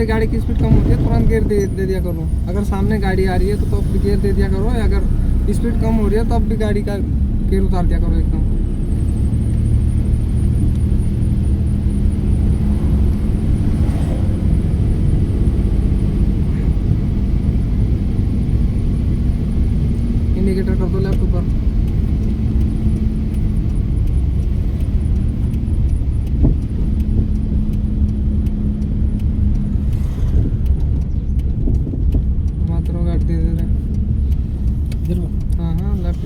जैसे गाड़ी की स्पीड कम होती है तुरंत गियर दे दिया करो। अगर सामने गाड़ी आ रही है तो अब गियर दे दिया करो, या अगर स्पीड कम हो रही है तो अब भी गाड़ी का गियर उतार दिया करो एकदम। इंडिकेटर कर दो लेफ्ट ऊपर। हाँ हाँ लेफ्ट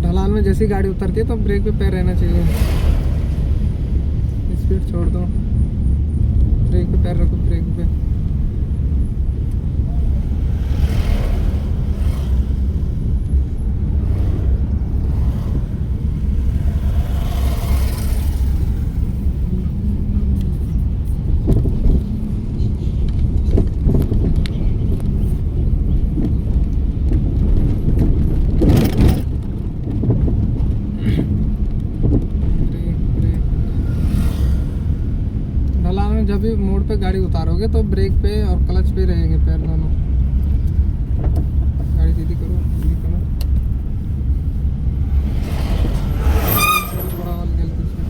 ढलान में जैसी गाड़ी उतरती है तो ब्रेक पे पैर रहना चाहिए। स्पीड छोड़ दो, ब्रेक पे पैर रखो, ब्रेक पे। जब भी मोड़ पे गाड़ी उतारोगे तो ब्रेक पे और क्लच पे रहेंगे पैर दोनों। गाड़ी सीधी करो, सीधी करो। बड़ा वाला गेल पीछे।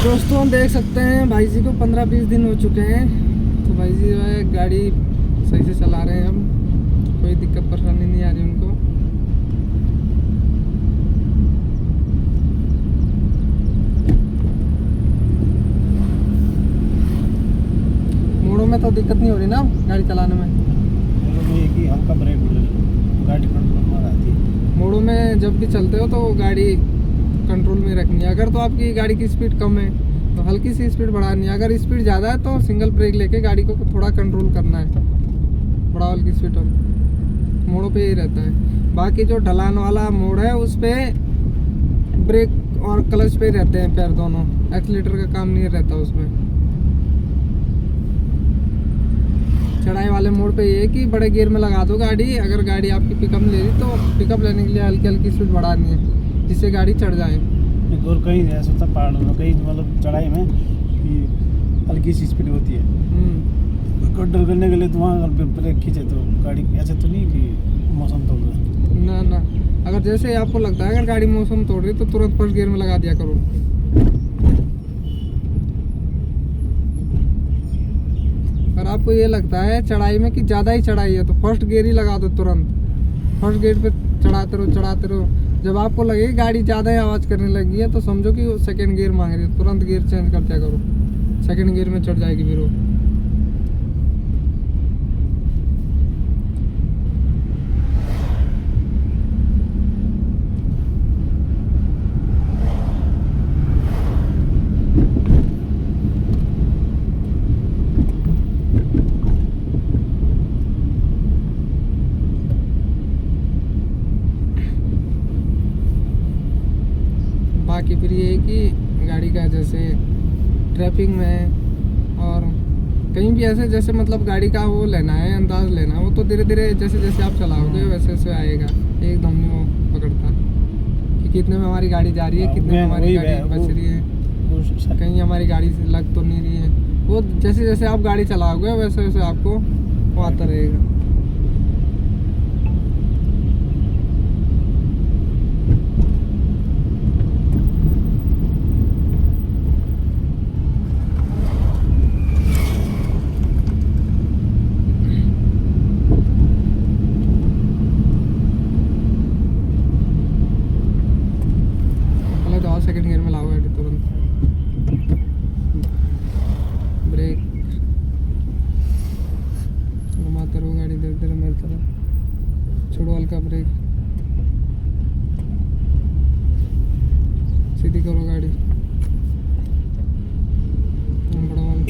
दोस्तों हम देख सकते हैं भाई जी को 15-20 दिन हो चुके हैं, तो भाई जी जो है गाड़ी सही से चला रहे हैं। अब कोई दिक्कत परेशानी नहीं आ रही उनको। मोड़ों में तो दिक्कत नहीं हो रही ना गाड़ी चलाने में? कि हल्का ब्रेक गाड़ी कंट्रोल में रहती है। मोड़ों में जब भी चलते हो तो गाड़ी कंट्रोल में रखनी है। अगर तो आपकी गाड़ी की स्पीड कम है तो हल्की सी स्पीड बढ़ानी है। अगर स्पीड ज़्यादा है तो सिंगल ब्रेक लेके गाड़ी को थोड़ा कंट्रोल करना है। बड़ा हल्की स्पीड मोड़ों पे ही रहता है। बाकी जो ढलान वाला मोड़ है उस पर ब्रेक और क्लच पे रहते हैं पैर दोनों, एक्सीलेटर का काम नहीं रहता उसमें। चढ़ाई वाले मोड़ पे ये है कि बड़े गियर में लगा दो गाड़ी। अगर गाड़ी आपकी पिकअप ले रही तो पिकअप लेने के लिए हल्की हल्की स्पीड बढ़ानी है जिससे गाड़ी चढ़ जाए। और कहीं ऐसा होता पहाड़ों में, कहीं मतलब चढ़ाई में हल्की सी स्पीड होती है, कंट्रोल करने के लिए तो वहाँ ब्रेक खींचे तो गाड़ी ऐसे तो नहीं कि मौसम तोड़ रहा ना ना। अगर जैसे आपको लगता है अगर गाड़ी मौसम तोड़ रही तो तुरंत फर्स्ट गियर में लगा दिया करो। अगर आपको ये लगता है चढ़ाई में कि ज़्यादा ही चढ़ाई है तो फर्स्ट गियर ही लगा दो तुरंत। फर्स्ट गियर पे चढ़ाते रहो। जब आपको लगे गाड़ी ज़्यादा ही आवाज़ करने लगी है तो समझो कि वो सेकेंड गियर मांग रही है, तुरंत गियर चेंज कर दिया करो। सेकेंड गियर में चढ़ जाएगी फिर वो। बाकी फिर ये है कि गाड़ी का जैसे ट्रैफिक में और कहीं भी ऐसे जैसे मतलब गाड़ी का वो लेना है, अंदाज़ लेना है, वो तो धीरे धीरे जैसे जैसे आप चलाओगे वैसे वैसे आएगा। एकदम नहीं वो पकड़ता कि कितने में हमारी गाड़ी जा रही है, कितने में हमारी गाड़ी बच रही है, कहीं हमारी गाड़ी से लग तो नहीं रही है। वो जैसे जैसे आप गाड़ी चलाओगे वैसे वैसे आपको वो आता रहेगा। सेकंड गियर में लाओ गाड़ी तुरंत। ब्रेक घुमाते रहो गाड़ी धीरे धीरे मेरी तरफ। छोड़ो हल्का ब्रेक, सीधी करो गाड़ी। बड़ा वाला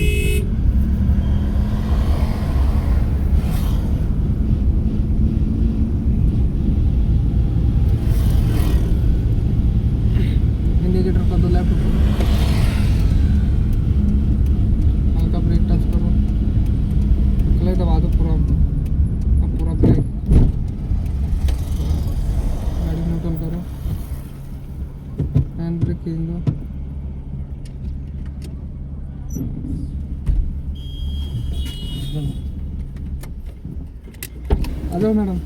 हो मैडम?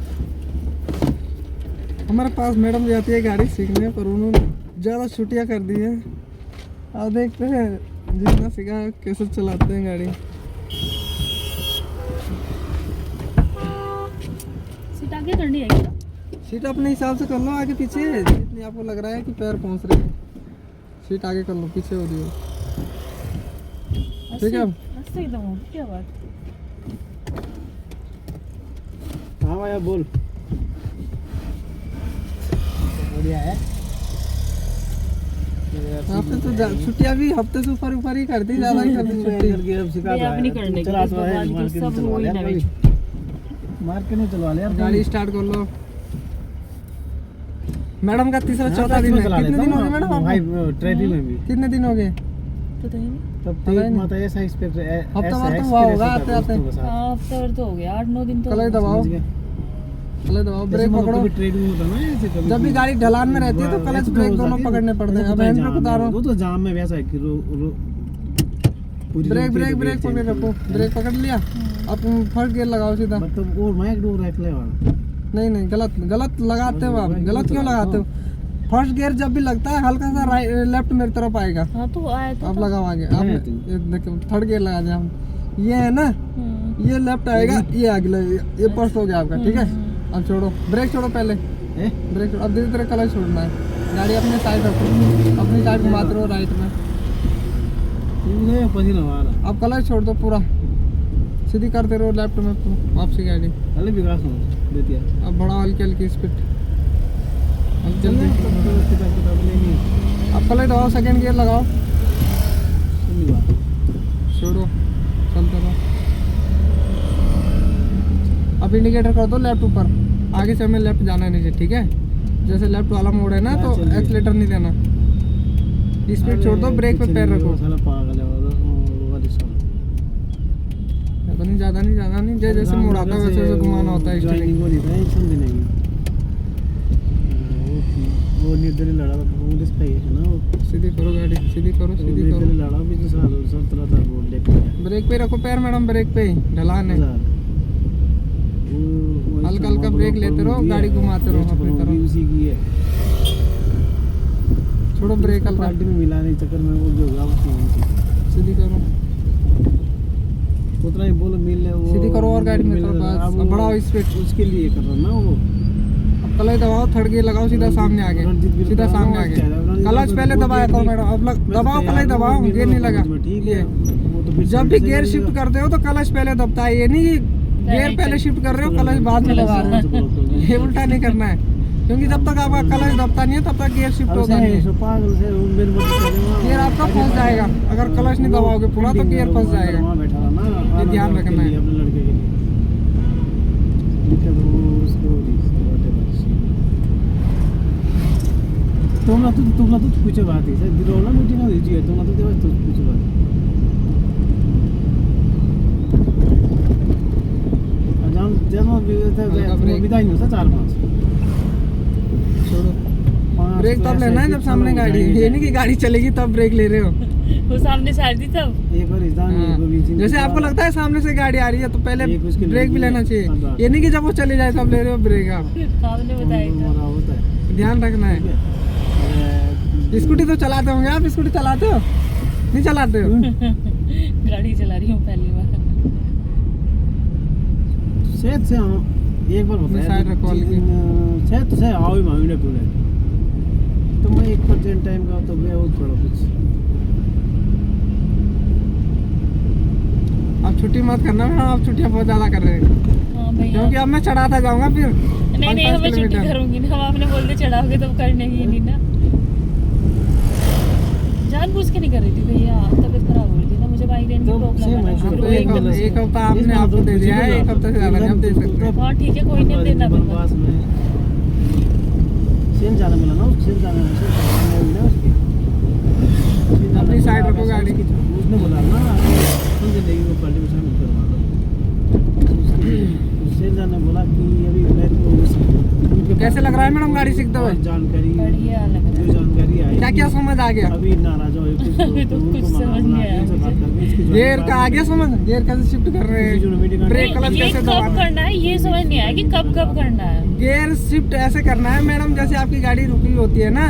हमारे पास मैडम जाती है गाड़ी सीखने, पर उन्होंने ज़्यादा छुट्टियाँ कर दी है। अब देखते हैं जितना सीखा है कैसे चलाते हैं गाड़ी। सीट आगे करनी है क्या? सीट अपने हिसाब से कर लो, आगे पीछे जितनी आपको लग रहा है कि पैर पहुंच रहे हैं, सीट आगे कर लो, पीछे हो रही हो। ठीक है। मस्त एकदम हो, क्या बात। हाँ भैया बोल। बढ़िया है। हफ्ते तो छुट्टियाँ भी हफ्ते से ऊपर ही कर दी, ज़्यादा ही कर दी छुट्टी। अब नहीं करने की, इस भगवान की सब हो ही ना भाई। मार के नहीं चलवा ले यार। गाड़ी स्टार्ट कर लो। मैडम का तीसरा चौथा दिन है। कितने दिन हो गए मैडम भाई आपको? ट्रैफिक में भी कितने दिन हो गए? पता ही नहीं। तब पता ही तक नहीं। माता ऐसा एक्सपेक्ट हफ्ता भर तो हुआ होगा आते आते। हाँ हफ्ता भर तो हो गया, 8-9 दिन तो कलच दबाओ, कलच दबाओ, ब्रेक पकड़ो। ट्रेड में होता ना ऐसे कभी जब भी गाड़ी ढलान में रहती है तो क्लच ब्रेक दोनों पकड़ने पड़ते हैं। अब हैंड ब्रेक उतारो, वो तो जाम में वैसा है कि पूरी ब्रेक रोकती है ब्रेक तो ब्रेक change पकड़ रखो, करती है। ब्रेक पकड़ लिया, अब फर्स्ट गियर लगाओ सीधा। मतलब और माइक डोर रख ले वाला। नहीं नहीं, गलत गलत लगाते हो आप, गलत क्यों लगाते हो? फर्स्ट गियर जब भी लगता है हल्का सा राइट लेफ्ट मेरी तरफ आएगा। हाँ तो आया तो अब लगाओ आगे, अब है ये देखो थर्ड गियर लगा दिया हम, ये है ना, ये लेफ्ट आएगा, ये आगे लगेगा, ये फर्स्ट हो गया आपका। ठीक है, अब छोड़ो, ब्रेक छोड़ो पहले, ब्रेक छोड़ो। अब धीरे धीरे क्लच छोड़ना है, गाड़ी अपने साइड रखो, अपनी साइड घुमाते रहो राइट में। ये पसीना आ रहा। अब क्लच छोड़ दो, पूरा सीधी करते रहो लेफ्ट में, वापसी गाड़ी। अरे विकास हो देती है। अब बढ़ाओ हल्की हल्की स्पीड, अब जल्दी। नहीं अब क्लच दबाओ, सेकंड गियर लगाओ, सुनी बात। छोड़ो, चलते रहो। अब इंडिकेटर कर दो लेफ्ट ऊपर, आगे से हमें लेफ्ट जाना है नीचे। ठीक है, जैसे लेफ्ट वाला मोड़ है ना, तो एक्सीलेटर नहीं देना, स्पीड छोड़ दो, ब्रेक पे पैर रखो। साला पागल है वो वाली साला। ज़्यादा नहीं, जैसे मोड़ आता है वैसे वैसे घुमाना होता है स्टीयरिंग। वो नहीं टेंशन देने की। वो निर्दलीय लड़ा था कांग्रेस पे है ना वो। सीधी करो गाड़ी, सीधी करो। निर्दलीय लड़ा भी तो साल 17 था वोट लेके। ब्रेक पे रखो पैर मैडम, ब्रेक पे ही ढलान है। हल्का हल्का ब्रेक लेते रहो, गाड़ी घुमाते रहो अपनी तरफ। उसी की है। छोड़ो ब्रेक हल्का, पार्टी में मिलाने के चक्कर में वो जो होगा वो सीधी करो, उतना ही बोलो मिल वो सीधी करो और गाड़ी में तरफ बस। अब बढ़ाओ स्पीड, उसके लिए कर रहा ना वो। अब क्लच दबाओ, थर्ड गियर लगाओ, सीधा सामने आगे, सीधा सामने आगे। क्लच पहले दबाया करो मैडम, अब दबाओ, क्लच दबाओ, गियर नहीं लगा। ठीक है, वो तो फिर जब भी गियर शिफ्ट करते हो तो क्लच पहले दबता है, ये नहीं कि गियर पहले शिफ्ट कर रहे हो क्लच बाद में दबा रहे हो। ये उल्टा नहीं करना है, क्योंकि जब तक आपका क्लच दबता नहीं है तब तक गियर शिफ्ट होगा नहीं। पागल से मेरे गियर आपका फंस जाएगा, अगर क्लच नहीं दबाओगे पूरा तो गियर फंस जाएगा। बैठा रहा ना, ये ध्यान रखना है। अपने लड़के के लिए। ठीक है, तो वो उसको तुमला तो पूछे बात है सर, दिरोला मीटिंग हो रही है, तुमला तो देवा तो पूछे बात। जब विदाई नहीं होता 4-5। छोड़ो, ब्रेक तब लेना है जब सामने गाड़ी है, ये नहीं कि गाड़ी चलेगी तब ब्रेक ले रहे हो। वो सामने से आ रही तब एक बार इधर जैसे आपको लगता है सामने से गाड़ी आ रही है तो पहले एक उसके ब्रेक भी लिए लेना चाहिए, हाँ। ये नहीं कि जब वो चली जाए तब ले रहे हो ब्रेक आप। सामने बताया था। मरा होता है। ध्यान रखना है। स्कूटी तो चलाते होंगे आप, स्कूटी चलाते हो नहीं चलाते हो? गाड़ी चला रही हूँ पहली बार। सेहत से एक बार होता है साइड रखो हल्की। सेहत से आओ ही मांगने तूने तो मैं 1% टाइम का तो मैं वो थोड़ा कुछ। आप छुट्टी मत करना मैडम, आप छुट्टियाँ बहुत ज़्यादा कर रहे हैं, हाँ भैया। क्योंकि अब मैं चढ़ाता जाऊंगा फिर। नहीं अब मैं छुट्टी किलोमीटर। करूंगी ना, हम आपने बोल दिया चढ़ाओगे तो करने ही नहीं ना। जानबूझ के नहीं कर रही थी भैया, तबीयत खराब हो रही थी ना, मुझे माइग्रेन की तो प्रॉब्लम सेम है है, ना, फिर वो एक एकदम से। हफ्ता आपने आपको दे दिया है, एक हफ्ते से ज़्यादा नहीं आप दे सकते। हाँ ठीक है, कोई नहीं, अब देना पड़ेगा। पास में सेम जाना मिला ना, सेम जाना मिला उसके। अपनी साइड रखो गाड़ी की। उसने बोला ना सुन जिंदगी को पार्टी में शामिल करवा दो। उससे जाने बोला कि अभी मेरे को कैसे लग रहा है मैडम गाड़ी सीखते हुए? जानकारी बढ़िया लग रहा है। जो जानकारी आई क्या क्या समझ आ गया? अभी नाराज हो अभी तो कुछ समझ नहीं आया मुझे। गियर का आ गया समझ? गियर कैसे शिफ्ट कर रहे हैं, ब्रेक क्लच ये कैसे कब दबाना है? करना है ये समझ नहीं आया कि कब कब करना है। गियर शिफ्ट ऐसे करना है मैडम, जैसे आपकी गाड़ी रुकी होती है ना,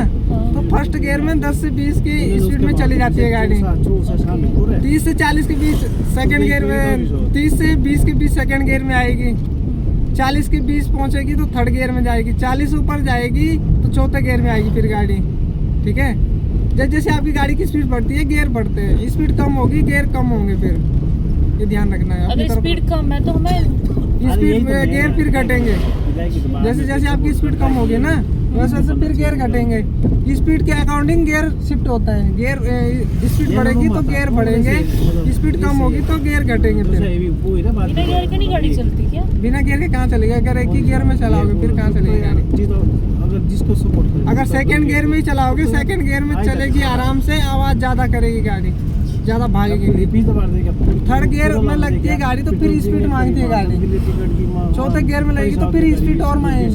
तो फर्स्ट गियर में 10 से 20 की स्पीड में चली जाती है गाड़ी, 30 से 40 के बीच सेकंड गियर में, 30 से 20 के बीच सेकंड गियर में आएगी, 40 के 20 पहुंचेगी तो थर्ड गियर में जाएगी, 40 ऊपर जाएगी तो चौथे गियर में आएगी फिर गाड़ी। ठीक है, जैसे जैसे आपकी गाड़ी की स्पीड बढ़ती है गियर बढ़ते हैं, स्पीड कम होगी गियर कम होंगे, फिर ये ध्यान रखना है। अगर स्पीड कम है तो हमें स्पीड में गियर फिर घटेंगे, जैसे जैसे आपकी स्पीड कम होगी ना वैसे वैसे फिर गियर घटेंगे। स्पीड के अकॉर्डिंग गियर शिफ्ट होता है, गियर स्पीड बढ़ेगी तो गियर बढ़ेंगे, स्पीड कम होगी तो गियर घटेंगे। फिर बिना गियर के नहीं गाड़ी चलती क्या? बिना गियर के कहाँ चलेगा? अगर एक ही गियर में चलाओगे फिर कहाँ चलेगी गाड़ी? अगर जिसको सपोर्ट करे, अगर सेकंड गियर में ही चलाओगे, सेकंड गियर में चलेगी आराम से, आवाज ज्यादा करेगी गाड़ी, ज्यादा भागेगी। थर्ड गियर में लगती है गाड़ी तो फिर स्पीड मांगती है गाड़ी, चौथे गियर में लगेगी तो फिर स्पीड और मांगेगी,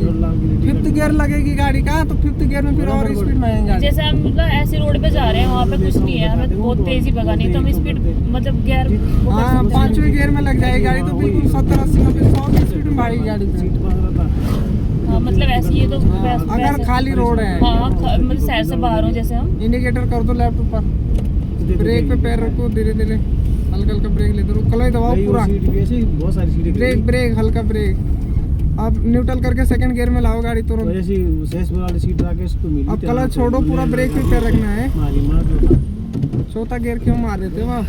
फिफ्थ गियर लगेगी गाड़ी का तो फिफ्थ गियर में फिर और स्पीड मांगेगी गाड़ी। जैसे हम मतलब ऐसे रोड पे जा रहे हैं वहाँ पे कुछ नहीं है, हमें बहुत तेजी भगानी है तो हम स्पीड मतलब गियर हाँ 5वें गियर में लग जाएगी गाड़ी तो बिल्कुल 70 80 90 100 की स्पीड में भागेगी गाड़ी फिर। हाँ मतलब ऐसे ये तो अगर खाली रोड है, हाँ मतलब शहर से बाहर हो, जैसे हम इंडिकेटर कर दो लेफ्ट ऊपर, ब्रेक पे पैर रखो, धीरे धीरे हल्का हल्का ब्रेक लेते रहो, क्लच दबाओ पूरा, बहुत सारी सीटें ब्रेक ब्रेक हल्का ब्रेक, अब न्यूट्रल करके सेकंड गियर में लाओ गाड़ी तुरंत, वाली सीट रखे उसको मिली। अब क्लच छोड़ो, पूरा ब्रेक पे पैर रखना है। मारी मार चौथा गियर क्यों मार देते हो आप?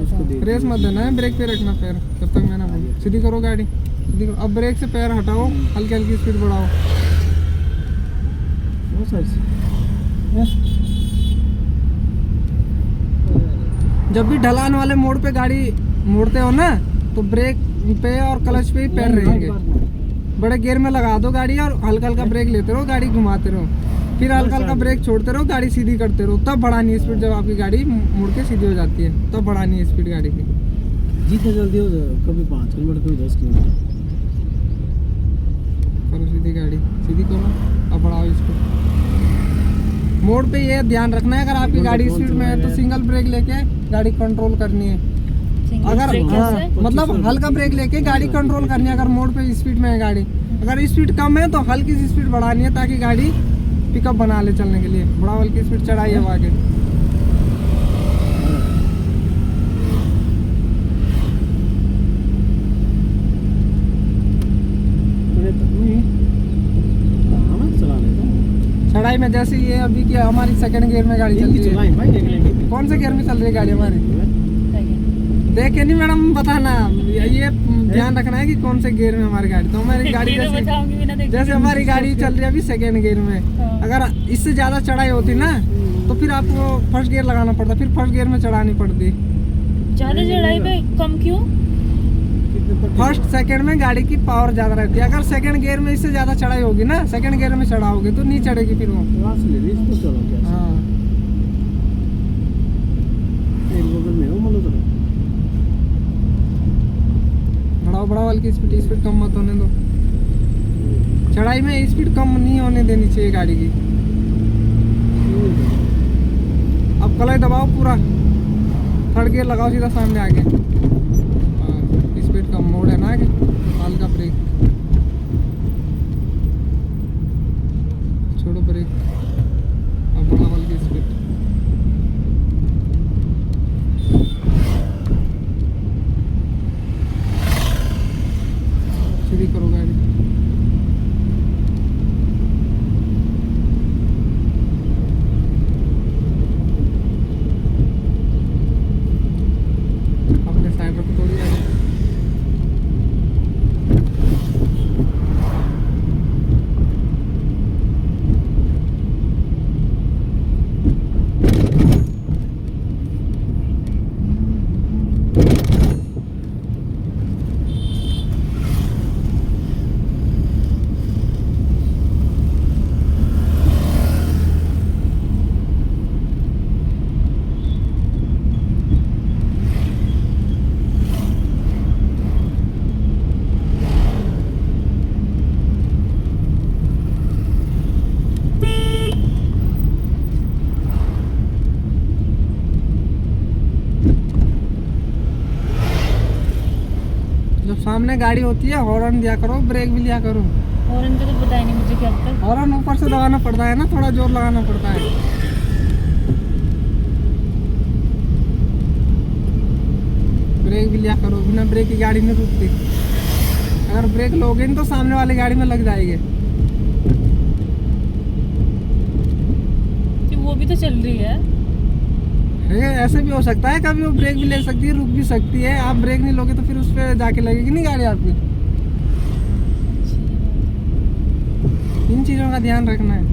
उसको दे रेस मत देना है, ब्रेक पे रखना पैर, जब तक मैं ना बोलूं। सीधी करो गाड़ी, सीधी करो। अब ब्रेक से पैर हटाओ, हल्की हल्की स्पीड बढ़ाओ। बहुत सारी जब भी ढलान वाले मोड़ पे गाड़ी मोड़ते हो ना तो ब्रेक पे और क्लच पे ही पैर रहेंगे। बड़े गियर में लगा दो गाड़ी और हल्का हल्का ब्रेक लेते रहो, गाड़ी घुमाते रहो, फिर हल्का हल्का ब्रेक छोड़ते रहो, गाड़ी सीधी करते रहो, तब बढ़ानी है स्पीड। जब आपकी गाड़ी मुड़ के सीधी हो जाती है तब बढ़ानी है स्पीड गाड़ी की। जितना जल्दी हो कभी 5 किलोमीटर कभी 10 किलोमीटर करो सीधी गाड़ी, सीधी करो, अब बढ़ाओ इसको। मोड़ पे ये ध्यान रखना है, अगर आपकी गाड़ी स्पीड में है तो सिंगल ब्रेक लेके गाड़ी कंट्रोल करनी है। अगर हाँ, मतलब हल्का ब्रेक लेके गाड़ी कंट्रोल करनी है अगर मोड़ पे स्पीड में है गाड़ी। अगर स्पीड कम है तो हल्की सी स्पीड बढ़ानी है ताकि गाड़ी पिकअप बना ले चलने के लिए। बढ़ाओ हल्की स्पीड, चढ़ाई है आगे। चढ़ाई में जैसे ये अभी की हमारी सेकंड गियर में गाड़ी चल रही है। कौन से गियर में चल रही है गाड़ी हमारी? देखे नहीं मैडम, बताना। ये ध्यान रखना है कि कौन से गियर में हमारी गाड़ी। तो हमारी गाड़ी जैसे हमारी गाड़ी चल रही है अभी सेकंड गियर में, अगर इससे ज्यादा चढ़ाई होती ना तो फिर आपको फर्स्ट गियर लगाना पड़ता, फिर फर्स्ट गियर में चढ़ानी पड़ती। ज्यादा चढ़ाई पे कम क्यों? फर्स्ट सेकंड में गाड़ी की पावर ज्यादा रहती है। अगर सेकंड गियर में इससे ज्यादा चढ़ाई होगी ना, सेकंड गियर में चढ़ाओगे तो नहीं चढ़ेगी फिर वो। हाँ बढ़ाओ बढ़ाओ हल्की स्पीड, स्पीड कम मत होने दो। चढ़ाई में स्पीड कम नहीं होने देनी चाहिए गाड़ी की। अब क्लच दबाओ पूरा, थर्ड गियर लगाओ सीधा सामने आगे। स्पीड कम, मोड़ है ना आगे, हल्का ब्रेक छोड़ो, ब्रेक अब बढ़ाओ हल्की स्पीड। सीधी करो गाड़ी। अपने साइड रखो थोड़ी गाड़ी। सामने गाड़ी होती है, हॉर्न दिया करो, ब्रेक भी लिया करो। और इनको तो पता ही नहीं मुझे क्या अब तक। हॉर्न ऊपर से दबाना पड़ता है ना, थोड़ा जोर लगाना पड़ता है। ब्रेक भी लिया करो, बिना ब्रेक की गाड़ी नहीं रुकती। अगर ब्रेक लोगे तो सामने वाली गाड़ी में लग जाएगी। कि वो भी तो चल रही है। ऐसे भी हो सकता है, कभी वो ब्रेक भी ले सकती है, रुक भी सकती है। आप ब्रेक नहीं लोगे तो फिर उस पर जाके लगेगी नहीं गाड़ी आपकी। इन चीज़ों का ध्यान रखना है।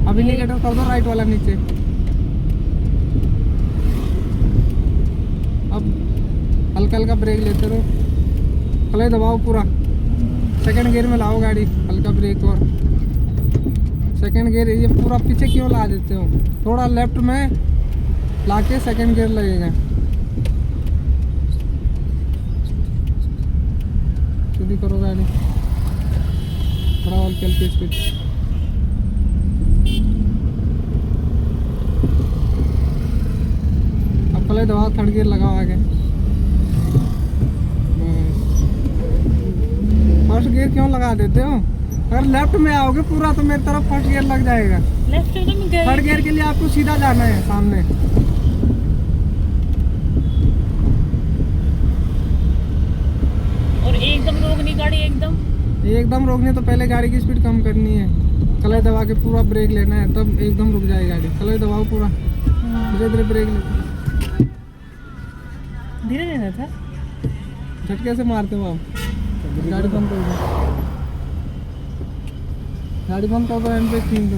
अब इंडिकेटर कर दो राइट वाला नीचे। अब हल्का हल्का ब्रेक लेते रहो, क्लच दबाओ पूरा। सेकंड गियर में लाओ गाड़ी, हल्का ब्रेक और सेकंड गियर। ये पूरा पीछे क्यों ला देते हो? थोड़ा लेफ्ट में लाके सेकंड गियर लगेगा। सीधी करो गाड़ी, थोड़ा और चलती स्पीड। अब क्लच दबाओ, थर्ड गियर लगाओ आगे। फर्स्ट गियर क्यों लगा देते हो? अगर लेफ्ट में आओगे पूरा तो मेरी तरफ फर्स्ट गियर लग जाएगा। लेफ्ट में तो मैं गई। थर्ड गियर के लिए आपको सीधा जाना है सामने। और एकदम रोकनी गाड़ी, एकदम रोकने तो पहले गाड़ी की स्पीड कम करनी है। क्लच दबा के पूरा ब्रेक लेना है, तब एकदम रुक जाएगी गाड़ी। क्लच दबाओ पूरा, धीरे धीरे ब्रेक ले। धीरे लेना था। झटके से मारते हो आप। गाड़ी बंद कर दो, गाड़ी बंद कर दो, एंड ब्रेक खींच दो।